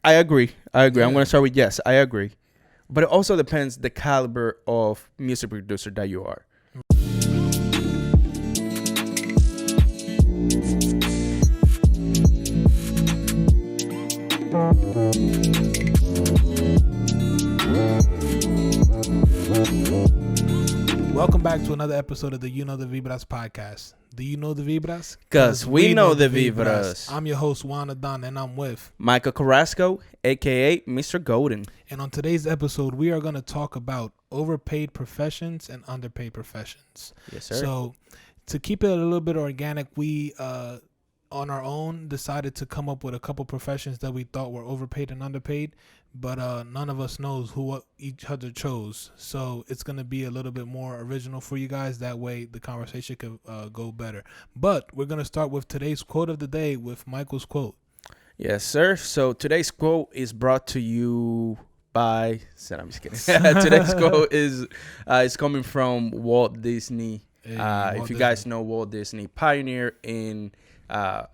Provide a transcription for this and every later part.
I agree. Yeah. I'm going to start with yes. I agree. But it also depends the caliber of music producer that you are. Welcome back to another episode of the You Know the Vibras podcast. Do you know the Vibras? Because we know the Vibras. I'm your host, Juan Adan, and I'm with Michael Carrasco, a.k.a. Mr. Golden. And on today's episode, we are going to talk about overpaid professions and underpaid professions. Yes, sir. So to keep it a little bit organic, we on our own decided to come up with a couple professions that we thought were overpaid and underpaid, but none of us knows what each other chose. So it's going to be a little bit more original for you guys. That way the conversation could go better. But we're going to start with today's quote of the day with Michael's quote. Yes, sir. So today's quote is brought to you by... I'm just kidding. Today's quote is coming from Walt Disney. If you guys know Walt Disney, pioneer in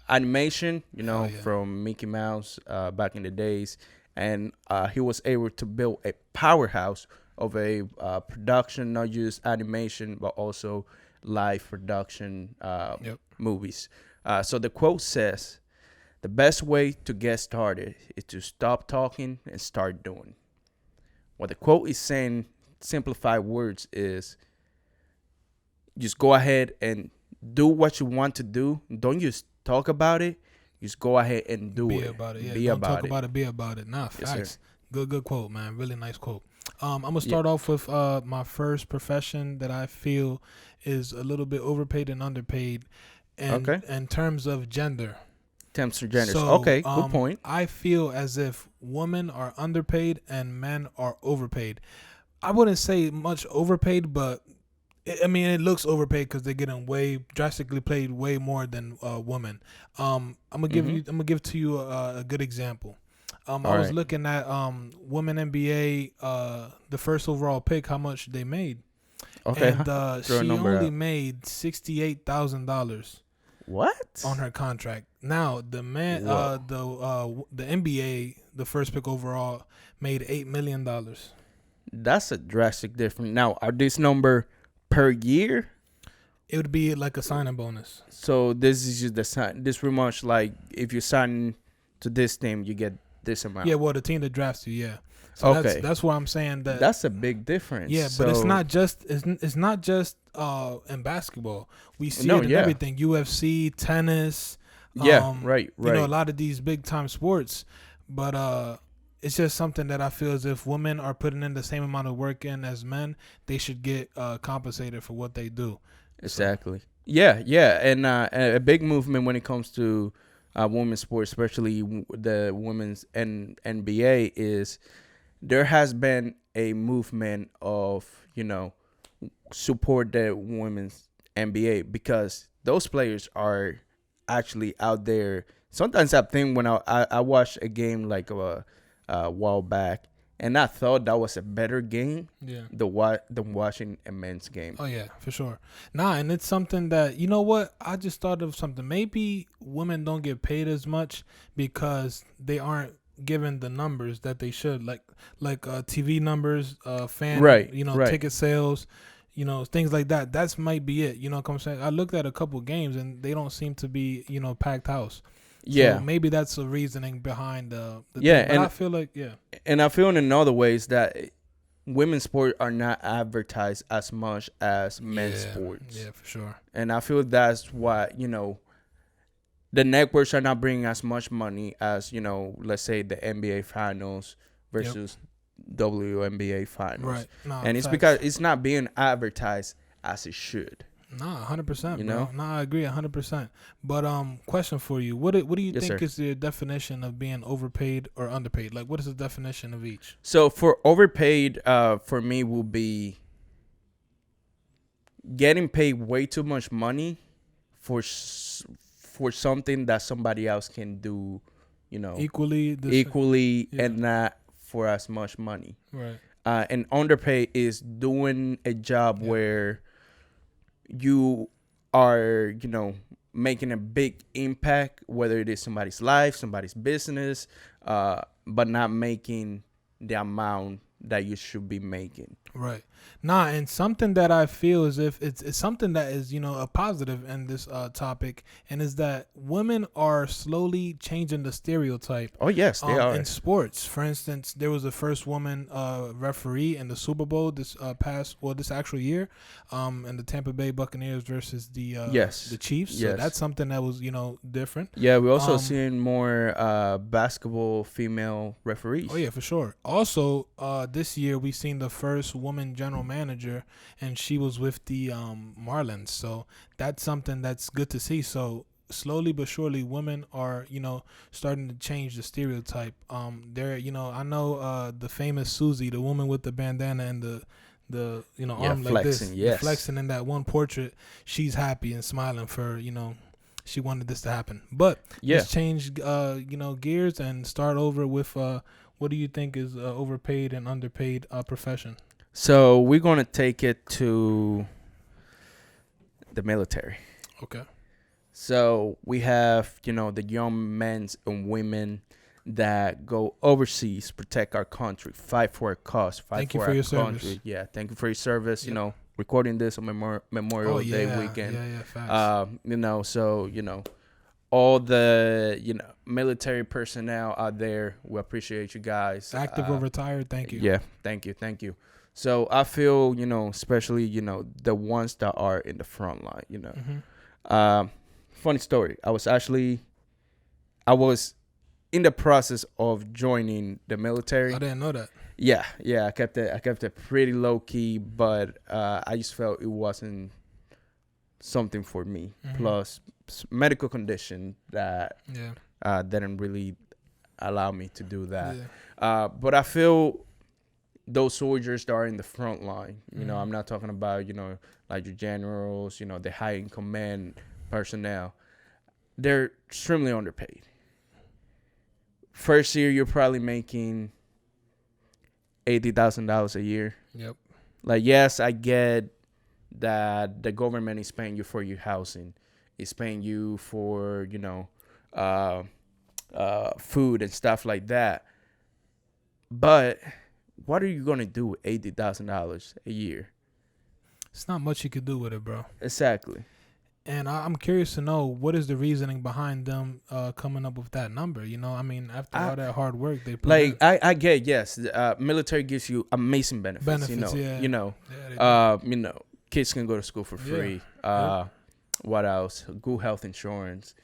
animation, from Mickey Mouse back in the days. And he was able to build a powerhouse of a production, not just animation, but also live production movies. So the quote says, "The best way to get started is to stop talking and start doing." What the quote is saying, simplified words, is just go ahead and do what you want to do. Don't just talk about it. Just go ahead and do it. Be about it. Yeah. Be Don't about talk it. about it. Be about it. Nah, Yes, facts. sir. Good quote, man. Really nice quote. I'm gonna start off with my first profession that I feel is a little bit overpaid and underpaid, and in terms of gender. Terms of genders. So, Okay, good point. I feel as if women are underpaid and men are overpaid. I wouldn't say much overpaid, but it looks overpaid because they're getting drastically paid way more than women. I'm gonna give to you a good example. I was looking at women NBA, the first overall pick, how much they made. Okay, and she only made $68,000. What? On her contract. Now the man, the NBA, the first pick overall, made $8 million. That's a drastic difference. Now, are this number per year? It would be like a signing bonus. So this is just the sign. This pretty much like if you sign to this team, you get this amount. Yeah, well, the team that drafts you, yeah. So that's why I'm saying that's a big difference. Yeah, but it's not just in basketball. We see it in everything: UFC, tennis. Right. A lot of these big time sports, but it's just something that I feel as if women are putting in the same amount of work in as men, they should get compensated for what they do. Exactly. So. Yeah, and a big movement when it comes to women's sports, especially the women's NBA, is there has been a movement of support the women's NBA because those players are actually out there. Sometimes I think when I watched a game like a while back, and I thought that was a better game than watching a men's game. Oh, yeah, for sure. And it's something that, you know what? I just thought of something. Maybe women don't get paid as much because they aren't given the numbers that they should, like TV numbers, ticket sales, things like that. That might be it. You know what I'm saying? I looked at a couple games, and they don't seem to be, packed house. So maybe that's the reasoning behind the thing. But I feel like and I feel in other ways that women's sports are not advertised as much as men's sports. Yeah, for sure. And I feel that's why the networks are not bringing as much money as let's say the NBA finals versus WNBA finals. Right. And it's because it's not being advertised as it should. 100%, bro. I agree 100%. But question for you: What do you think is the definition of being overpaid or underpaid? Like, what is the definition of each? So for overpaid, for me, will be getting paid way too much money for something that somebody else can do, equally, and not for as much money. Right. And underpaid is doing a job where you are, making a big impact, whether it is somebody's life, somebody's business, but not making the amount that you should be making. Right. Nah, and something that I feel is if it's something that is, a positive in this topic, and is that women are slowly changing the stereotype. Oh yes, they are. In sports. For instance, there was the first woman referee in the Super Bowl this actual year, in the Tampa Bay Buccaneers versus the Chiefs. So that's something that was, different. Yeah, we're also seeing more basketball female referees. Oh yeah, for sure. Also, this year we seen the first woman general manager, and she was with the Marlins. So that's something that's good to see. So slowly but surely, women are starting to change the stereotype. They're I know the famous Susie, the woman with the bandana and the arm like flexing, this, yes. flexing in that one portrait. She's happy and smiling for she wanted this to happen. But let's change gears and start over with what do you think is overpaid and underpaid profession? So we're gonna take it to the military. Okay. So we have, the young men and women that go overseas, protect our country, fight for our cause, fight for our country. Service. Yeah, thank you for your service. Yep. Recording this on Memorial Day weekend. Yeah, facts. So all the military personnel out there, we appreciate you guys. Active or retired, thank you. Yeah, thank you. So I feel, especially, the ones that are in the front line, Mm-hmm. Funny story. I was in the process of joining the military. I didn't know that. Yeah. I kept it pretty low key, but I just felt it wasn't something for me. Mm-hmm. Plus medical condition that didn't really allow me to do that. Yeah. But I feel those soldiers that are in the front line, I'm not talking about, like your generals, the high in command personnel, they're extremely underpaid. First year, you're probably making $80,000 a year. Yep. Like, yes, I get that the government is paying you for your housing. It's paying you for, food and stuff like that. But what are you going to do with $80,000 a year? It's not much you could do with it, bro. Exactly. And I'm curious to know what is the reasoning behind them coming up with that number. After all that hard work they put in. I get, yes, military gives you amazing benefits. Kids can go to school for free. What else? Good health insurance.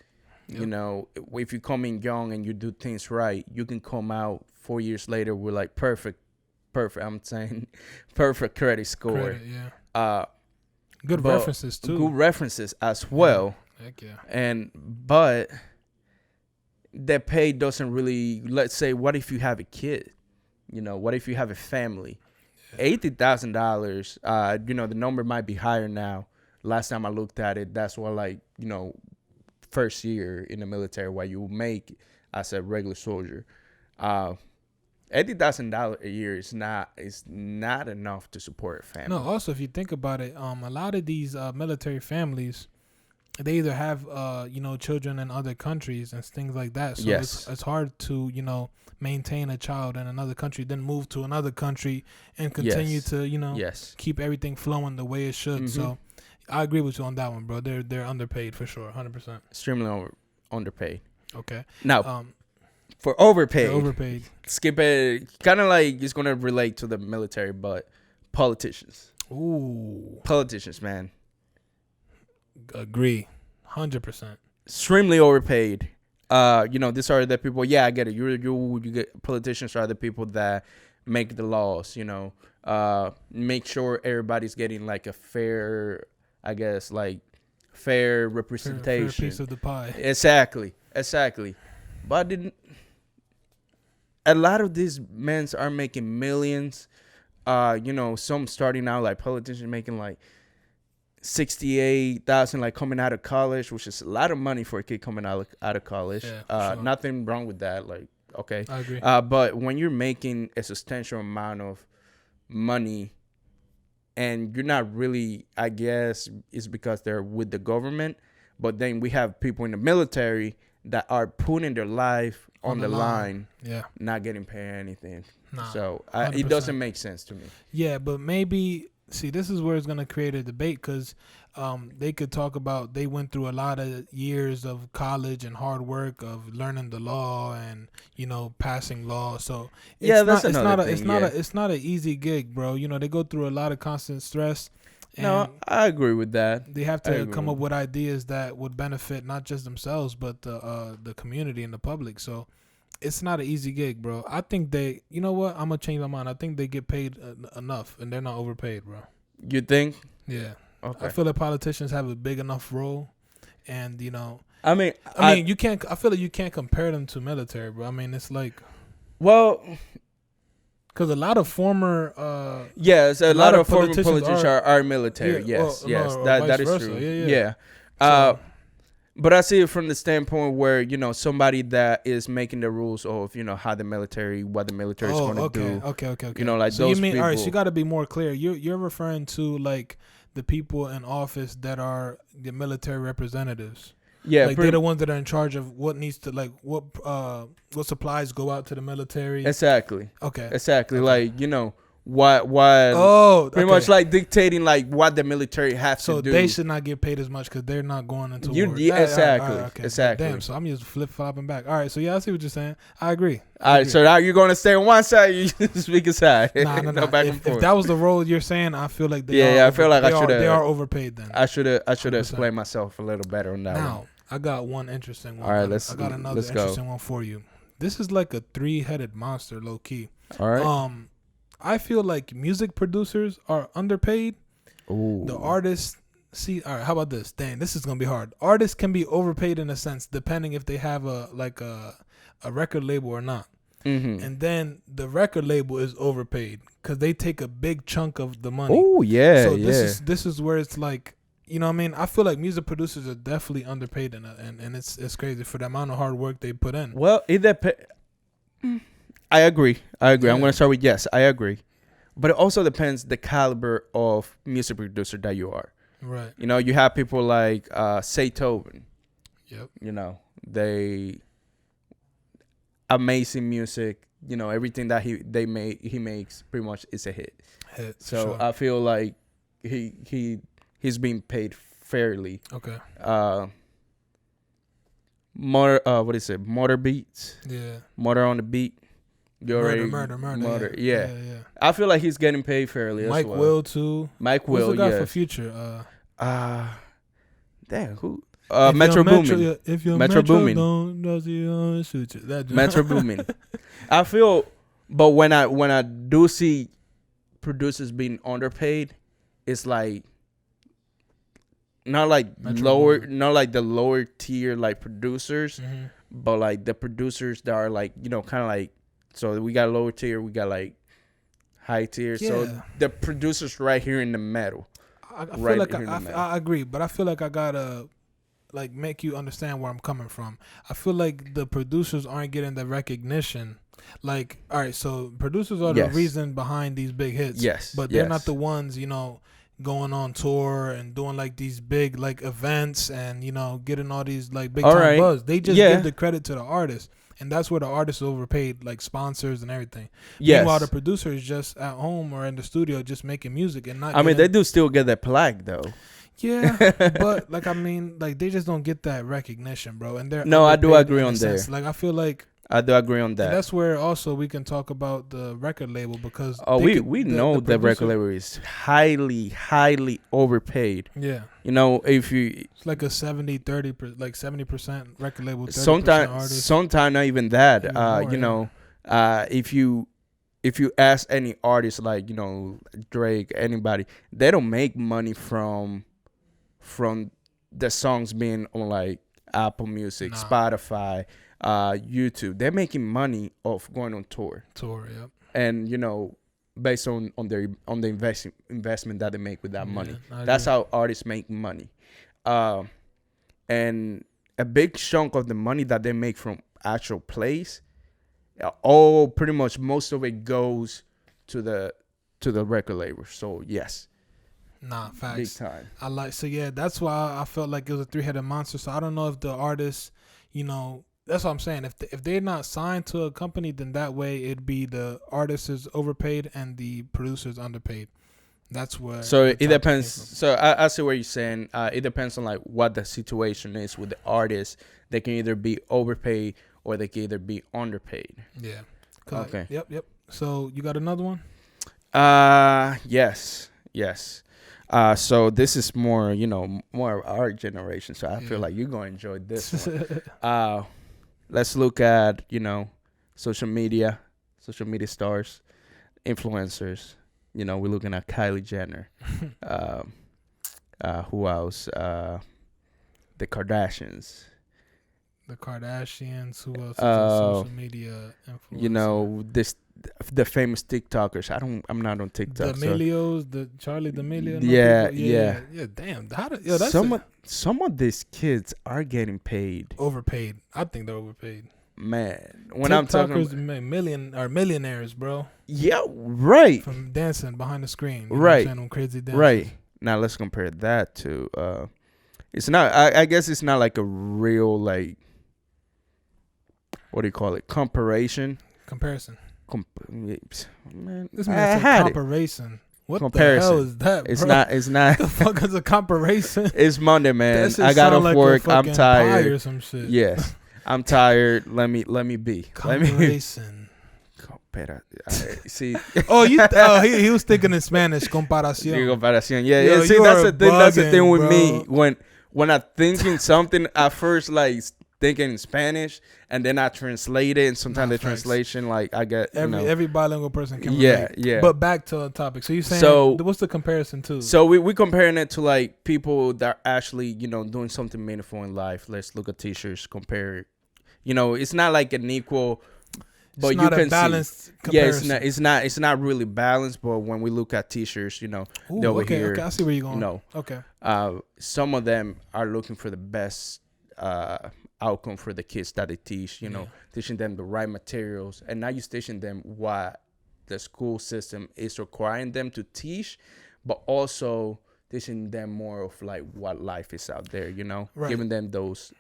Yep. If you come in young and you do things right, you can come out 4 years later with like perfect. I'm saying perfect credit score. Good references too. Good references as well. Heck yeah. But the pay doesn't really. Let's say, what if you have a kid? What if you have a family? $80,000. The number might be higher now. Last time I looked at it, that's what first year in the military what you make as a regular soldier. $80,000 a year is not enough to support a family. No, also if you think about it, a lot of these military families, they either have children in other countries and things like that. So it's hard to maintain a child in another country, then move to another country and continue to keep everything flowing the way it should. Mm-hmm. So I agree with you on that one, bro. They're underpaid for sure, 100%. Extremely underpaid. Okay. Now, for overpaid. Skip it. Kind of like it's gonna relate to the military, but politicians. Ooh. Politicians, man. Agree, 100%. Extremely overpaid. These are the people. Yeah, I get it. You get politicians are the people that make the laws. Make sure everybody's getting like a fair, I guess, like fair representation. Fair piece of the pie. Exactly. But a lot of these men are making millions. Some starting out like politicians making like 68,000 like coming out of college, which is a lot of money for a kid coming out of college. Yeah, sure. Nothing wrong with that. Like, okay. I agree. But when you're making a substantial amount of money and you're not really, I guess it's because they're with the government, but then we have people in the military that are putting their life on the line, yeah, not getting paid anything. nah, So it 100%. doesn't make sense to me. Yeah, but maybe see this is where it's gonna create a debate because they could talk about they went through a lot of years of college and hard work of learning the law and passing law. So Yeah, that's another thing. it's not an easy gig, bro. They go through a lot of constant stress. And no, I agree with that. they have to come up with ideas that would benefit not just themselves but the community and the public. So it's not an easy gig, bro. I think they, you know what? I'm gonna change my mind. I think they get paid enough, and they're not overpaid, bro. You think? Yeah. Okay. I feel like politicians have a big enough role, and I mean, you can't. I feel like you can't compare them to military, bro. I mean, it's like, well, because a lot of former, yes, a lot of former politicians politicians are military. Yeah, yes, well, yes, no, that is vice true. versa. Yeah. So, But I see it from the standpoint where somebody that is making the rules of how the military, what the military is going to do. Okay. Like So those you mean people. all right? So you got to be more clear. You're referring to like the people in office that are the military representatives. Yeah, like they're the ones that are in charge of what needs to what supplies go out to the military. Exactly. Okay. Exactly. Okay. Like what pretty much like dictating like what the military has to do. So they should not get paid as much because they're not going into war. Yeah, exactly. All right, okay. Exactly. Damn. So I'm just flip flopping back. All right. So yeah, I see what you're saying. I agree. All right. So now you're going to stay on one side. You speak aside. No. Back and forth. If that was the role you're saying, I feel like I feel like I should have. They are overpaid. Then I should have explained myself a little better on that one. Now I got one interesting one. All right. I got another interesting one for you. This is like a 3-headed monster, low key. All right. I feel like music producers are underpaid. Ooh. The artists, all right, how about this? Dang, this is going to be hard. Artists can be overpaid in a sense, depending if they have a record label or not. Mm-hmm. And then the record label is overpaid because they take a big chunk of the money. Oh, yeah. So this is where it's like, you know what I mean? I feel like music producers are definitely underpaid and it's crazy for the amount of hard work they put in. Well, I agree. Yeah. I'm going to start with yes. I agree. But it also depends the caliber of music producer that you are. Right. You have people like Beethoven. Yep. They amazing music. Everything that he makes pretty much is a hit. So sure. I feel like he's being paid fairly. Okay. What is it? Motor Beats. Yeah. Motor on the Beat. Murder. Yeah. I feel like he's getting paid fairly as well. Mike Will too. Mike Will, Who's the guy yes. for Future? Damn, who? Metro Boomin. If you're Metro Boomin. don't shoot you. That Metro Boomin. I feel, but when I do see producers being underpaid, it's like not like the lower tier like producers, but like the producers that are like kind of like. So we got lower tier, we got like high tier. Yeah. So the producers right here in the middle. I feel like I agree, but I feel like I gotta like make you understand where I'm coming from. I feel like the producers aren't getting the recognition. Like, all right, so producers are the reason behind these big hits. Yes, but they're not the ones going on tour and doing like these big like events and getting all these like big time buzz. They just give the credit to the artist. And that's where the artists are overpaid, like sponsors and everything. Yes. Meanwhile, the producer is just at home or in the studio just making music and not. I mean, they do still get that plaque though. Yeah, but like they just don't get that recognition, bro. And they're I do agree on that. Like I feel like I do agree on that. And that's where also we can talk about the record label because we know the record label is highly overpaid. Yeah. If you it's like a 70-30 like 70% record label, 30% sometimes not even that. Even more, if you ask any artist like Drake, anybody, they don't make money from the songs being on like Apple Music, Spotify, YouTube. They're making money off going on tour. Yep. And based on the investment that they make with that money. That's how artists make money. And a big chunk of the money that they make from actual plays, pretty much most of it goes to the record label. So yes. Facts. Big time. That's why I felt like it was a 3-headed monster. So I don't know if the artists, That's what I'm saying. If they're not signed to a company, then that way it'd be the artist is overpaid and the producer is underpaid. That's where. So the it topic depends. came from. So I see what you're saying. It depends on like what the situation is with the artist. They can either be overpaid or they can either be underpaid. Yeah. Okay. Yep. So you got another one? Yes. So this is more, more of our generation. So I feel like you're gonna enjoy this one. Let's look at, social media stars, influencers. We're looking at Kylie Jenner. Who else? The Kardashians. The Kardashians. Who else is a social media influencer? The famous TikTokers. I'm not on TikTok. D'Amelios, the Charlie D'Amelio. Yeah. Damn. Some of these kids are getting paid. Overpaid. I think they're overpaid. Man, when I'm talking TikTokers millionaires, bro. Yeah, right. From dancing behind the screen. Right. Crazy dances. Right. Now let's compare that to it's not I guess it's not like a real like what do you call it? Comparison. Man, this man said comparison. What the hell is that, bro? It's not. What the fuck is a comparison? It's Monday, man. I got off work. I'm tired. Or some shit. Yes. I'm tired. Let me be. Comparison. See. He was thinking in Spanish. Comparación. Yeah. See, that's the thing with me. When I thinking something, I first like thinking in Spanish, and then I translate it, and sometimes the translation, like I get every bilingual person can relate. Yeah. But back to the topic. So you're saying, what's the comparison to? So we comparing it to like people that are actually doing something meaningful in life. Let's look at teachers. Compare. It's not like an equal. But it's not you can a balanced comparison. Yeah, it's not really balanced. But when we look at teachers, over here, okay, I see where you're going. Okay. Some of them are looking for the best outcome for the kids that they teach. Teaching them the right materials, and not just teaching them what the school system is requiring them to teach, but also teaching them more of like what life is out there. Right. Giving them those.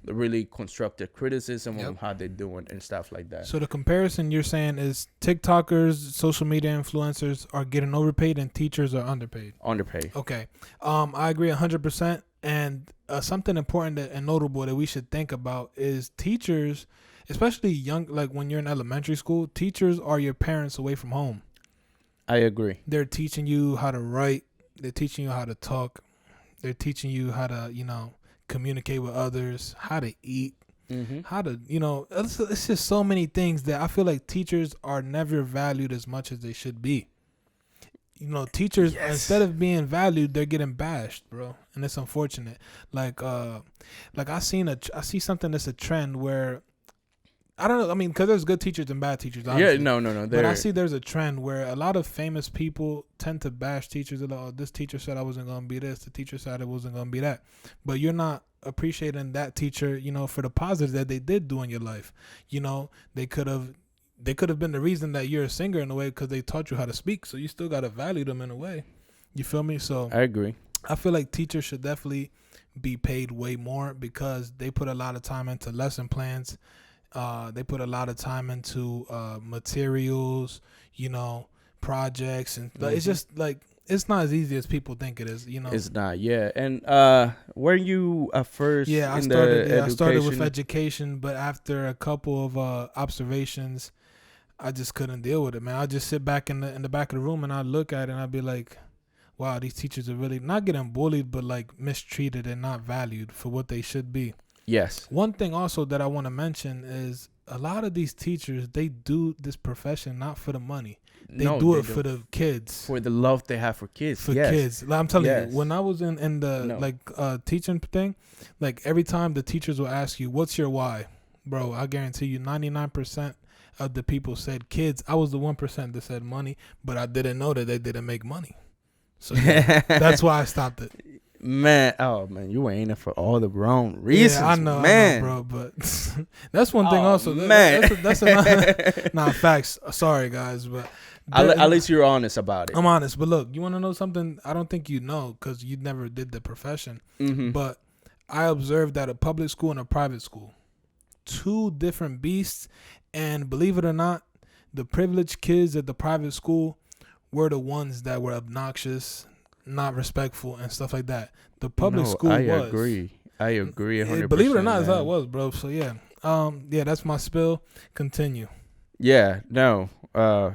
Really constructive criticism on how they're doing and stuff like that. So the comparison you're saying is TikTokers, social media influencers are getting overpaid and teachers are underpaid. Okay. I agree 100%. And something important and notable that we should think about is teachers, especially young, like when you're in elementary school, teachers are your parents away from home. I agree. They're teaching you how to write. They're teaching you how to talk. They're teaching you how to, communicate with others, how to eat, how to, it's just so many things that I feel like teachers are never valued as much as they should be. Teachers, instead of being valued, they're getting bashed, bro. And it's unfortunate. Like I see something that's a trend where, I don't know. I mean, because there's good teachers and bad teachers. Obviously. Yeah, no. But I see there's a trend where a lot of famous people tend to bash teachers. They're like, oh, this teacher said I wasn't going to be this. The teacher said I wasn't going to be that. But you're not appreciating that teacher, for the positives that they did do in your life. They could have been the reason that you're a singer in a way because they taught you how to speak. So you still got to value them in a way. You feel me? So I agree. I feel like teachers should definitely be paid way more because they put a lot of time into lesson plans. They put a lot of time into materials, projects, and it's just like it's not as easy as people think it is. It's not. Yeah, and were you first? Yeah, I started with education, but after a couple of observations, I just couldn't deal with it, man. I just sit back in the back of the room and I look at it and I'd be like, wow, these teachers are really not getting bullied, but like mistreated and not valued for what they should be. Yes. One thing also that I want to mention is a lot of these teachers, they do this profession not for the money. They do it for the kids. For the love they have for kids. For kids. I'm telling you, when I was in the teaching thing, like every time the teachers will ask you, what's your why? Bro, I guarantee you 99% of the people said kids. I was the 1% that said money, but I didn't know that they didn't make money. So that's why I stopped it. Man, you were in it for all the wrong reasons. Yeah, I know, bro. But that's one thing. Also, man, that's not facts. Sorry, guys, but at least you're honest about it. I'm honest, but look, you want to know something? I don't think you know because you never did the profession. Mm-hmm. But I observed that a public school and a private school, two different beasts. And believe it or not, the privileged kids at the private school were the ones that were obnoxious, not respectful, and stuff like that. The public school I was. I agree 100%. Believe it or not, that's how it was, bro. So yeah, that's my spill. Continue. Yeah, no.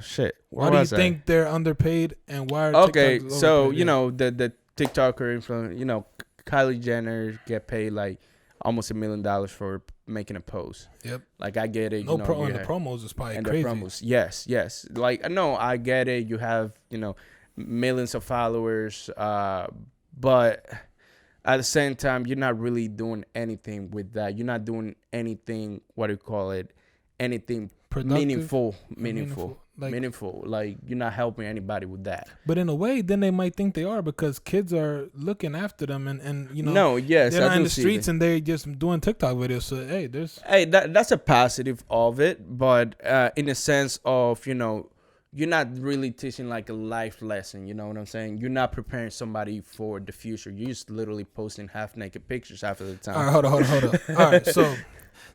Shit. Why do you think they're underpaid, and why are Okay, TikToks so overpaid? you know the TikToker influencer, you know, Kylie Jenner get paid like almost $1 million for making a post. Yep. Like I get it. No you know, and the promos is probably and crazy. the promos, yes. Like no, I get it. You have millions of followers, but at the same time, you're not really doing anything with that. You're not doing anything. What do you call it? Anything Productive? meaningful. Like you're not helping anybody with that. But in a way, then they might think they are because kids are looking after them, and you know. No, yes, they're I not in do the see streets that. and they're just doing TikTok videos. So That's a positive of it, but in a sense of you're not really teaching like a life lesson. You know what I'm saying? You're not preparing somebody for the future. You're just literally posting half naked pictures half of the time. All right, hold on. All right, so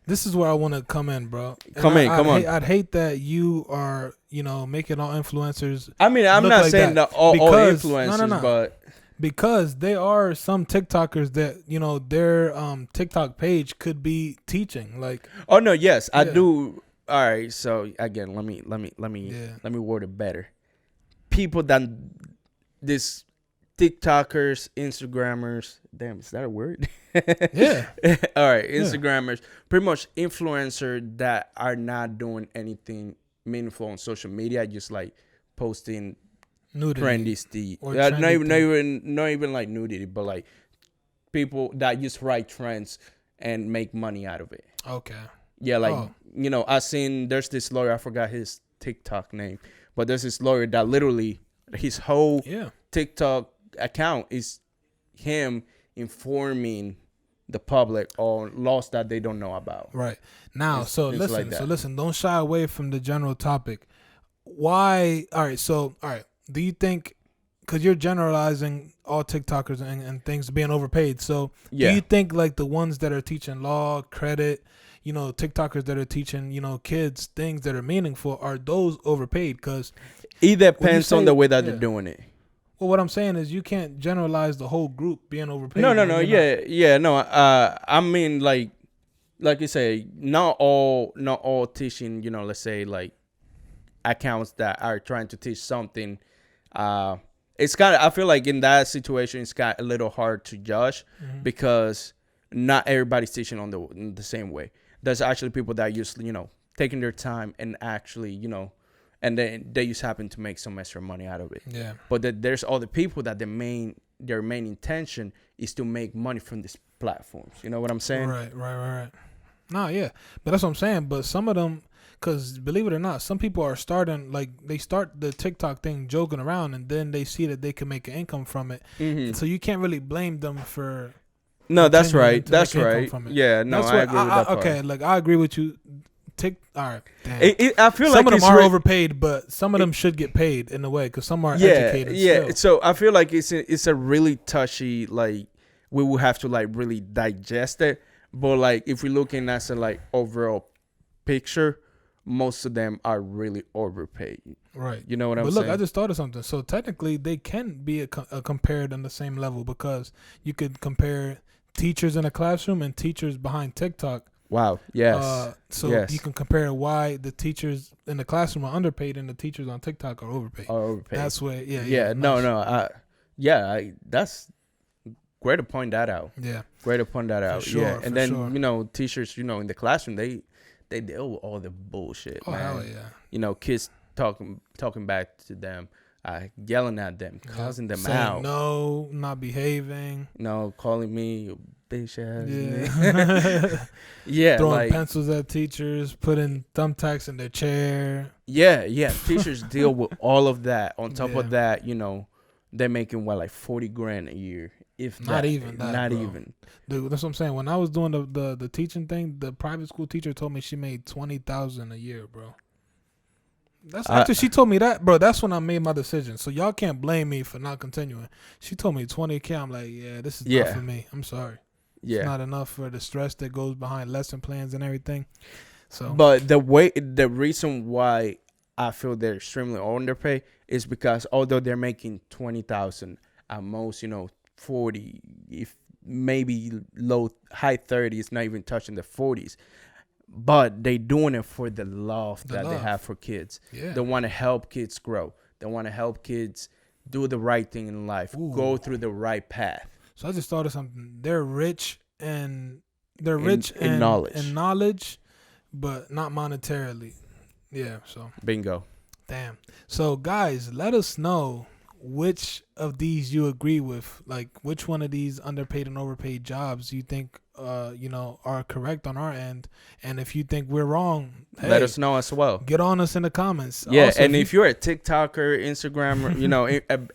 this is where I want to come in, bro. Come on. I'd hate that you are, making all influencers. I mean, I'm not like saying that all influencers, no. but because there are some TikTokers that their TikTok page could be teaching. Like, oh no, yes, I do. All right, so again, let me word it better. People that this TikTokers, Instagrammers, damn, is that a word? Yeah. All right, Instagrammers, pretty much influencers that are not doing anything meaningful on social media, just like posting trendy stuff. Not even like nudity, but like people that just write trends and make money out of it. Okay. Yeah, like I seen there's this lawyer, I forgot his TikTok name, but there's this lawyer that literally his whole TikTok account is him informing the public on laws that they don't know about. Right. Now, listen, don't shy away from the general topic. Why? All right. Do you think, because you're generalizing all TikTokers and things being overpaid, so do you think like the ones that are teaching law, credit, TikTokers that are teaching, kids things that are meaningful, are those overpaid? Because it depends on the way that they're doing it. Well, what I'm saying is you can't generalize the whole group being overpaid. No. No. I mean, like you say, not all teaching. Let's say like accounts that are trying to teach something. It's kind of. I feel like in that situation, it's got a little hard to judge because not everybody's teaching on the same way. There's actually people that use taking their time and actually and then they just happen to make some extra money out of it. Yeah. But there's other people that their main intention is to make money from these platforms. You know what I'm saying? Right. No, yeah. But that's what I'm saying. But some of them, because believe it or not, some people are starting, like they start the TikTok thing joking around and then they see that they can make an income from it. Mm-hmm. So you can't really blame them for... No, that's right. That's right. Yeah, no, I agree with that part. Okay, like I agree with you. All right. Damn. I feel some like of them are overpaid, but some of them should get paid in a way because some are educated. Yeah. Still. So I feel like it's a really touchy. Like we will have to like really digest it. But like if we're looking at a like overall picture, most of them are really overpaid. Right. You know what I'm saying? But look, I just thought of something. So technically, they can be compared on the same level because you could compare teachers in a classroom and teachers behind TikTok. Wow. Yes. You can compare why the teachers in the classroom are underpaid and the teachers on TikTok are overpaid. That's where, yeah. No. That's great to point that out. Yeah. Great to point that out. Sure, yeah. And then teachers, in the classroom, they deal with all the bullshit. Oh, man. hell yeah. Kids talking back to them, yelling at them, causing them saying out. No, not behaving. No, calling me bitch ass. Yeah. Yeah. Throwing pencils at teachers, putting thumbtacks in their chair. Yeah. Teachers deal with all of that. On top of that, they're making like $40,000 a year. If not even that. Not bro. even. Dude, that's what I'm saying. When I was doing the teaching thing, the private school teacher told me she made $20,000 a year, bro. That's after she told me that, bro. That's when I made my decision. So y'all can't blame me for not continuing. She told me $20,000. I'm like, yeah, this is not for me. I'm sorry. Yeah. It's not enough for the stress that goes behind lesson plans and everything. So, but the reason why I feel they're extremely underpaid is because although they're making 20,000 at most, 40, if maybe high 30s, not even touching the 40s, but they doing it for the love that they have for kids. Yeah. They want to help kids grow. They want to help kids do the right thing in life, go through the right path. So I just thought of something. They're rich in knowledge, but not monetarily. Yeah. So bingo. Damn. So guys, let us know which of these you agree with. Like, which one of these underpaid and overpaid jobs you think are correct on our end, and if you think we're wrong, hey, let us know as well. Get on us in the comments. Yeah, also, and if you're a TikToker, Instagram,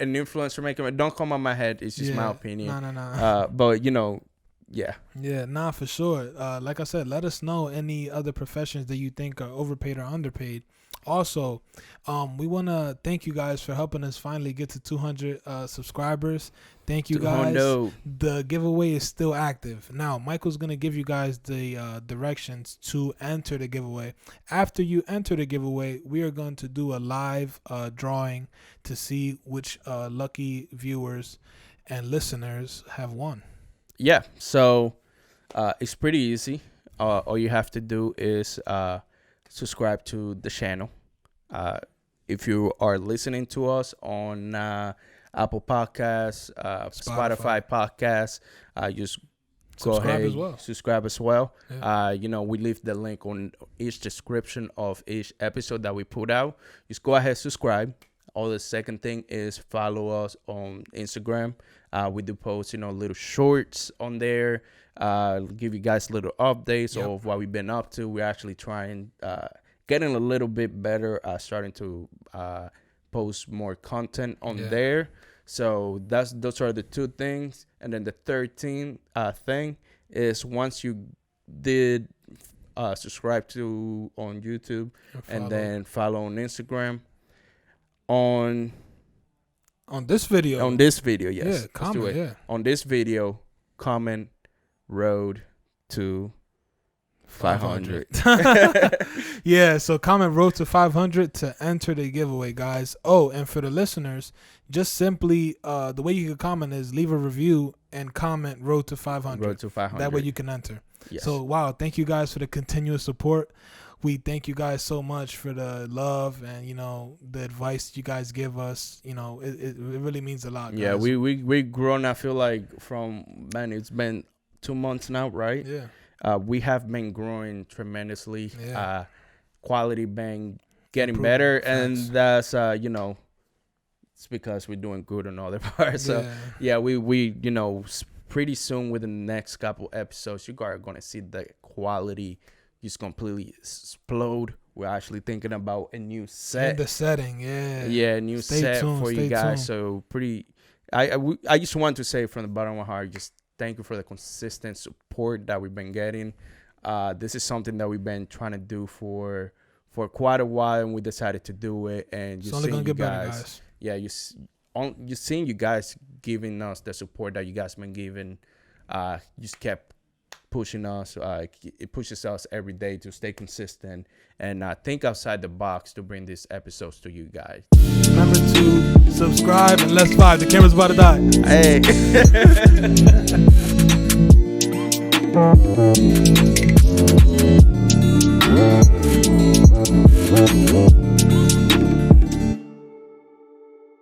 an influencer making it, don't come on my head. It's just my opinion. No. But yeah. Yeah, nah, for sure. Like I said, let us know any other professions that you think are overpaid or underpaid. Also, we want to thank you guys for helping us finally get to 200 subscribers. Thank you guys. The giveaway is still active. Now, Michael's going to give you guys the directions to enter the giveaway. After you enter the giveaway, we are going to do a live drawing to see which lucky viewers and listeners have won. Yeah, so it's pretty easy. All you have to do is subscribe to the channel. If you are listening to us on Apple Podcasts, Spotify Podcasts, just go ahead, subscribe as well. Yeah. We leave the link on each description of each episode that we put out. Just go ahead, subscribe. All the second thing is follow us on Instagram. We do post, little shorts on there. Give you guys little updates of what we've been up to. We're actually trying, getting a little bit better, starting to post more content on there. So those are the two things. And then the third thing is once you did subscribe to on YouTube and then follow on Instagram. On this video, yes. Yeah, comment, yeah. On this video, comment road to 500. Yeah, so comment road to 500 to enter the giveaway, guys. Oh, and for the listeners, just simply the way you can comment is leave a review and comment road to 500. Road to 500. That way you can enter. Yes. So, wow, thank you guys for the continuous support. We thank you guys so much for the love and, the advice you guys give us. It really means a lot, guys. Yeah, we grown, I feel like, it's been 2 months now, right? Yeah. We have been growing tremendously. Yeah. Quality been getting better. And that's, it's because we're doing good on other parts. So, we pretty soon within the next couple episodes, you guys are going to see the quality just completely explode. We're actually thinking about a new set. And the setting, a new set for you guys. So I just want to say from the bottom of my heart, just thank you for the consistent support that we've been getting. This is something that we've been trying to do for quite a while, and we decided to do it. And just seeing you guys, just seeing you guys giving us the support that you guys been giving, just kept pushing us. It pushes us every day to stay consistent and think outside the box to bring these episodes to you guys. Remember to subscribe and let's vibe. The camera's about to die. Hey.